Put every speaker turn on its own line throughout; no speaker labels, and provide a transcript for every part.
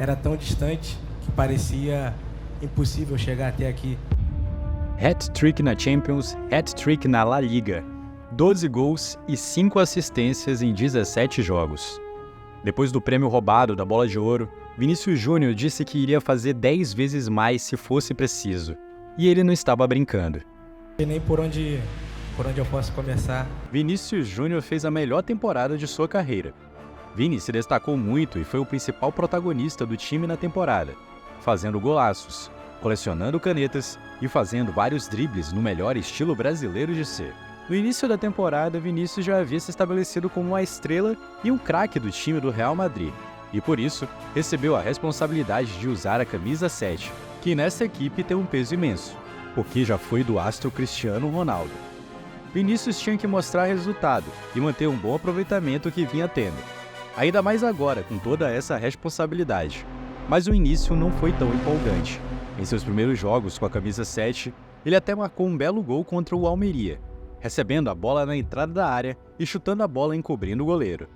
era tão distante que parecia impossível chegar até aqui.
Hat-trick na Champions, hat-trick na La Liga. 12 gols e 5 assistências em 17 jogos. Depois do prêmio roubado da Bola de Ouro, Vinícius Júnior disse que iria fazer 10 vezes mais se fosse preciso. E ele não estava brincando.
E nem por onde eu posso começar.
Vinícius Júnior fez a melhor temporada de sua carreira. Vini se destacou muito e foi o principal protagonista do time na temporada, fazendo golaços, colecionando canetas e fazendo vários dribles no melhor estilo brasileiro de ser. No início da temporada, Vinícius já havia se estabelecido como uma estrela e um craque do time do Real Madrid, e por isso recebeu a responsabilidade de usar a camisa 7, que nessa equipe tem um peso imenso, porque já foi do astro Cristiano Ronaldo. Vinícius tinha que mostrar resultado e manter um bom aproveitamento que vinha tendo, ainda mais agora com toda essa responsabilidade. Mas o início não foi tão empolgante. Em seus primeiros jogos com a camisa 7, ele até marcou um belo gol contra o Almeria, recebendo a bola na entrada da área e chutando a bola encobrindo o goleiro.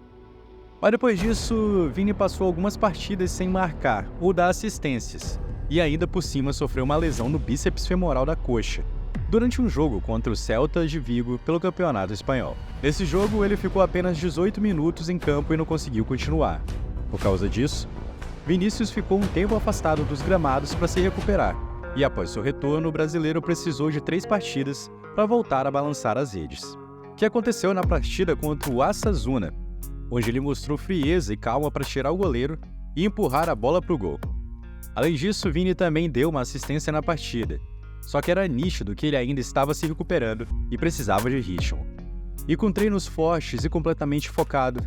Mas depois disso, Vini passou algumas partidas sem marcar ou dar assistências, e ainda por cima sofreu uma lesão no bíceps femoral da coxa, durante um jogo contra o Celta de Vigo pelo Campeonato Espanhol. Nesse jogo, ele ficou apenas 18 minutos em campo e não conseguiu continuar. Por causa disso, Vinícius ficou um tempo afastado dos gramados para se recuperar, e após seu retorno, o brasileiro precisou de 3 partidas para voltar a balançar as redes. O que aconteceu na partida contra o Osasuna, onde ele mostrou frieza e calma para tirar o goleiro e empurrar a bola para o gol. Além disso, Vini também deu uma assistência na partida, só que era nítido que ele ainda estava se recuperando e precisava de ritmo. E com treinos fortes e completamente focado,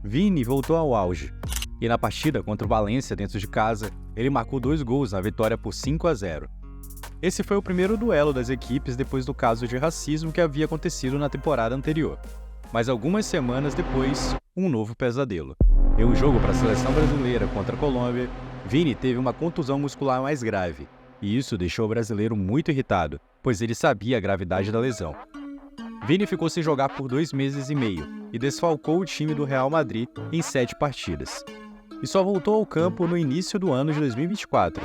Vini voltou ao auge. E na partida contra o Valência dentro de casa, ele marcou 2 gols na vitória por 5-0. Esse foi o primeiro duelo das equipes depois do caso de racismo que havia acontecido na temporada anterior. Mas algumas semanas depois, um novo pesadelo. Em um jogo para a seleção brasileira contra a Colômbia, Vini teve uma contusão muscular mais grave, e isso deixou o brasileiro muito irritado, pois ele sabia a gravidade da lesão. Vini ficou sem jogar por 2 meses e meio e desfalcou o time do Real Madrid em 7 partidas. E só voltou ao campo no início do ano de 2024.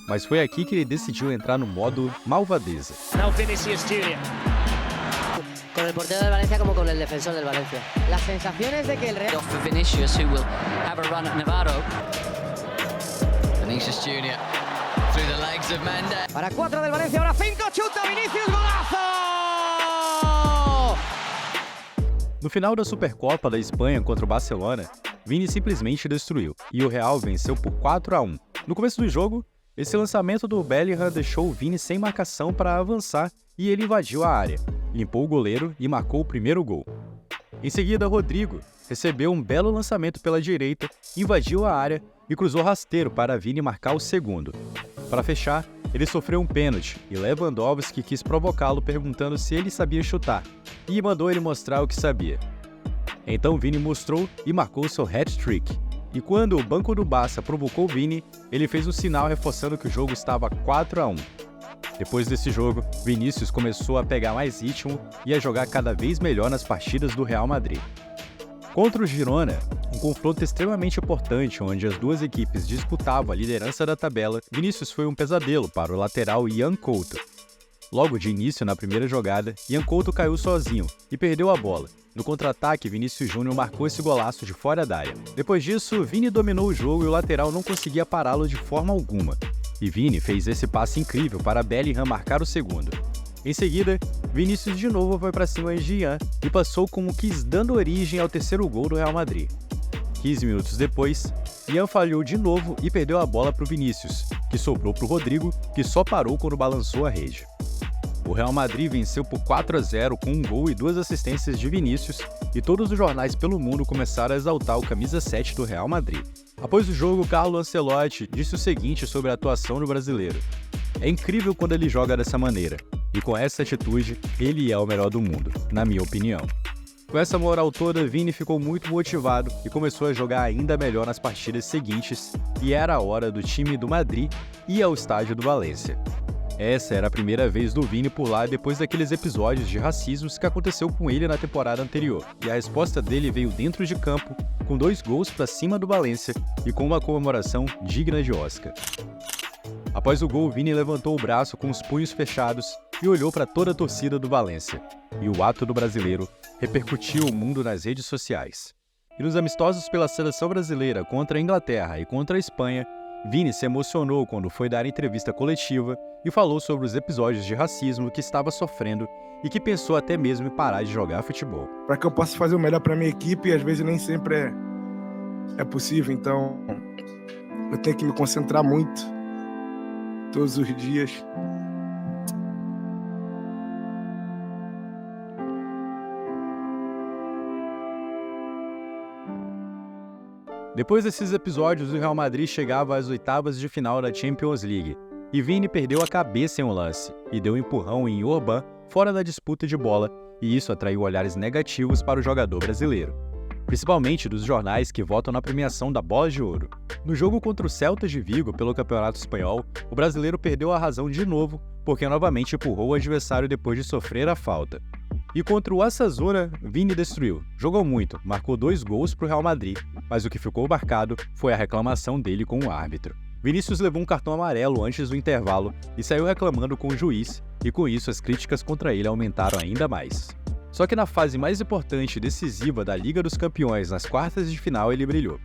Mas foi aqui que ele decidiu entrar no modo malvadeza.
Now Vinicius Junior.
Con el portero del Valencia como con el defensor del Valencia. Las sensaciones de que el Real...
Off for Vinicius, who will have a run at Navarro. Vinicius Junior through the legs of Mendes.
Para 4 del Valencia, ahora 5, chuta Vinicius, golazo!
No final da Supercopa da Espanha contra o Barcelona, Vini simplesmente destruiu, e o Real venceu por 4-1. No começo do jogo, esse lançamento do Bellingham deixou o Vini sem marcação para avançar e ele invadiu a área, limpou o goleiro e marcou o primeiro gol. Em seguida, Rodrigo recebeu um belo lançamento pela direita, invadiu a área e cruzou rasteiro para Vini marcar o segundo. Para fechar, ele sofreu um pênalti e Lewandowski quis provocá-lo perguntando se ele sabia chutar, e mandou ele mostrar o que sabia. Então Vini mostrou e marcou seu hat-trick. E quando o banco do Barça provocou Vini, ele fez um sinal reforçando que o jogo estava 4-1. Depois desse jogo, Vinícius começou a pegar mais ritmo e a jogar cada vez melhor nas partidas do Real Madrid. Contra o Girona, um confronto extremamente importante onde as duas equipes disputavam a liderança da tabela, Vinícius foi um pesadelo para o lateral Ian Couto. Logo de início na primeira jogada, Ian Couto caiu sozinho e perdeu a bola. No contra-ataque, Vinícius Júnior marcou esse golaço de fora da área. Depois disso, Vini dominou o jogo e o lateral não conseguia pará-lo de forma alguma. E Vini fez esse passe incrível para Bellingham marcar o segundo. Em seguida, Vinícius de novo foi para cima de Ian e passou como quis, dando origem ao terceiro gol do Real Madrid. 15 minutos depois, Ian falhou de novo e perdeu a bola para o Vinícius, que sobrou para o Rodrigo, que só parou quando balançou a rede. O Real Madrid venceu por 4-0 com um gol e 2 assistências de Vinícius, e todos os jornais pelo mundo começaram a exaltar o camisa 7 do Real Madrid. Após o jogo, Carlo Ancelotti disse o seguinte sobre a atuação do brasileiro: "É incrível quando ele joga dessa maneira, e com essa atitude, ele é o melhor do mundo, na minha opinião." Com essa moral toda, Vini ficou muito motivado e começou a jogar ainda melhor nas partidas seguintes, e era a hora do time do Madrid ir ao estádio do Valência. Essa era a primeira vez do Vini por lá depois daqueles episódios de racismo que aconteceu com ele na temporada anterior, e a resposta dele veio dentro de campo, com 2 gols para cima do Valência e com uma comemoração digna de Oscar. Após o gol, Vini levantou o braço com os punhos fechados e olhou para toda a torcida do Valência, e o ato do brasileiro repercutiu o mundo nas redes sociais. E nos amistosos pela seleção brasileira contra a Inglaterra e contra a Espanha, Vini se emocionou quando foi dar entrevista coletiva e falou sobre os episódios de racismo que estava sofrendo e que pensou até mesmo em parar de jogar futebol.
Para que eu possa fazer o melhor para minha equipe, e às vezes nem sempre é possível, então eu tenho que me concentrar muito todos os dias.
Depois desses episódios, o Real Madrid chegava às oitavas de final da Champions League, e Vini perdeu a cabeça em um lance e deu um empurrão em Orban fora da disputa de bola, e isso atraiu olhares negativos para o jogador brasileiro, principalmente dos jornais que votam na premiação da Bola de Ouro. No jogo contra o Celta de Vigo pelo Campeonato Espanhol, o brasileiro perdeu a razão de novo porque novamente empurrou o adversário depois de sofrer a falta. E contra o Osasuna, Vini destruiu. Jogou muito, marcou 2 gols para o Real Madrid, mas o que ficou marcado foi a reclamação dele com o árbitro. Vinícius levou um cartão amarelo antes do intervalo e saiu reclamando com o juiz, e com isso as críticas contra ele aumentaram ainda mais. Só que na fase mais importante e decisiva da Liga dos Campeões, nas quartas de final, ele brilhou.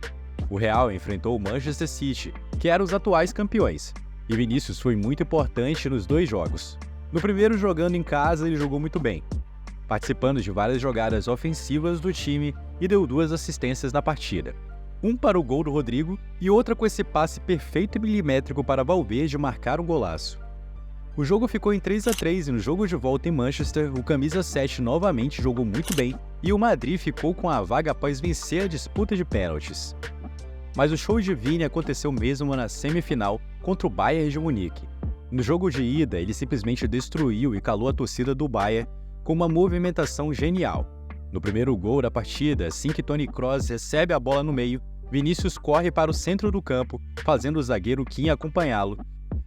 O Real enfrentou o Manchester City, que eram os atuais campeões, e Vinícius foi muito importante nos 2 jogos. No primeiro, jogando em casa, ele jogou muito bem, participando de várias jogadas ofensivas do time e deu 2 assistências na partida. Um para o gol do Rodrigo e outra com esse passe perfeito e milimétrico para Valverde marcar um golaço. O jogo ficou em 3-3 e no jogo de volta em Manchester, o camisa 7 novamente jogou muito bem e o Madrid ficou com a vaga após vencer a disputa de pênaltis. Mas o show de Vini aconteceu mesmo na semifinal contra o Bayern de Munique. No jogo de ida, ele simplesmente destruiu e calou a torcida do Bayern com uma movimentação genial. No primeiro gol da partida, assim que Toni Kroos recebe a bola no meio, Vinícius corre para o centro do campo, fazendo o zagueiro Kim acompanhá-lo.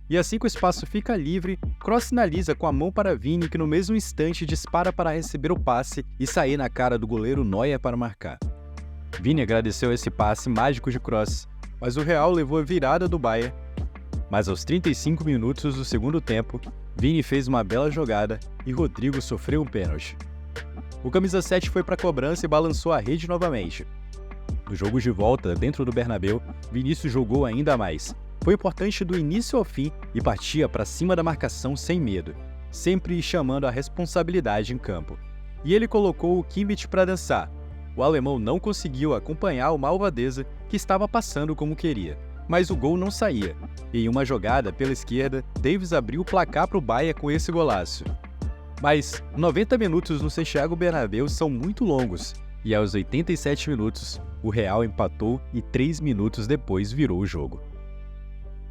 E assim que o espaço fica livre, Kroos sinaliza com a mão para Vini, que no mesmo instante dispara para receber o passe e sair na cara do goleiro Neuer para marcar. Vini agradeceu esse passe mágico de Kroos, mas o Real levou a virada do Bayern. Mas aos 35 minutos do segundo tempo, Vini fez uma bela jogada e Rodrigo sofreu um pênalti. O camisa 7 foi para a cobrança e balançou a rede novamente. No jogo de volta, dentro do Bernabéu, Vinícius jogou ainda mais. Foi importante do início ao fim e partia para cima da marcação sem medo, sempre chamando a responsabilidade em campo. E ele colocou o Kimmich para dançar. O alemão não conseguiu acompanhar o malvadeza que estava passando como queria, mas o gol não saía. E em uma jogada pela esquerda, Davies abriu o placar para o Bayern com esse golaço. Mas 90 minutos no Santiago Bernabéu são muito longos, e aos 87 minutos, o Real empatou e 3 minutos depois virou o jogo.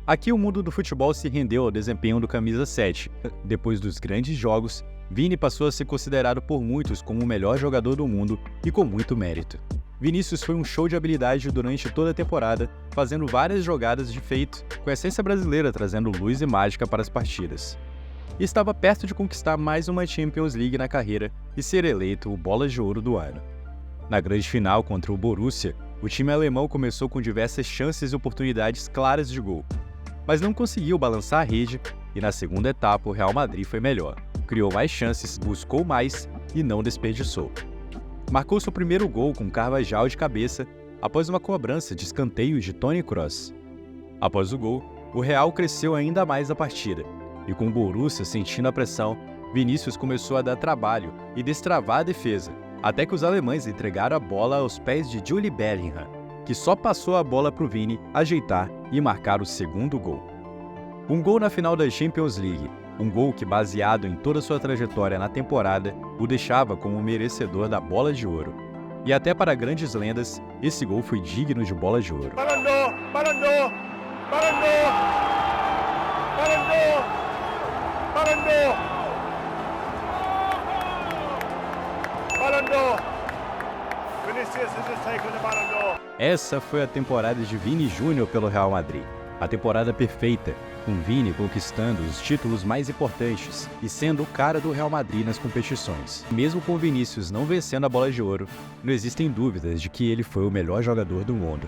Aqui o mundo do futebol se rendeu ao desempenho do camisa 7. Depois dos grandes jogos, Vini passou a ser considerado por muitos como o melhor jogador do mundo e com muito mérito. Vinícius foi um show de habilidade durante toda a temporada, fazendo várias jogadas de feito, com a essência brasileira trazendo luz e mágica para as partidas. E estava perto de conquistar mais uma Champions League na carreira e ser eleito o Bola de Ouro do ano. Na grande final contra o Borussia, o time alemão começou com diversas chances e oportunidades claras de gol, mas não conseguiu balançar a rede e na segunda etapa o Real Madrid foi melhor. Criou mais chances, buscou mais e não desperdiçou. Marcou seu primeiro gol com Carvajal de cabeça após uma cobrança de escanteio de Toni Kroos. Após o gol, o Real cresceu ainda mais a partida e com o Borussia sentindo a pressão, Vinícius começou a dar trabalho e destravar a defesa, até que os alemães entregaram a bola aos pés de Jude Bellingham, que só passou a bola para o Vini ajeitar e marcar o segundo gol. Um gol na final da Champions League, um gol que, baseado em toda sua trajetória na temporada, o deixava como merecedor da Bola de Ouro. E até para grandes lendas, esse gol foi digno de Bola de Ouro.
Ballon d'Or, Ballon d'Or, Ballon d'Or, Ballon d'Or, Ballon d'Or, Ballon d'Or. Vinicius has just taken the Ballon d'Or.
Essa foi a temporada de Vini Júnior pelo Real Madrid. A temporada perfeita, com Vini conquistando os títulos mais importantes e sendo o cara do Real Madrid nas competições. Mesmo com Vinícius não vencendo a Bola de Ouro, não existem dúvidas de que ele foi o melhor jogador do mundo.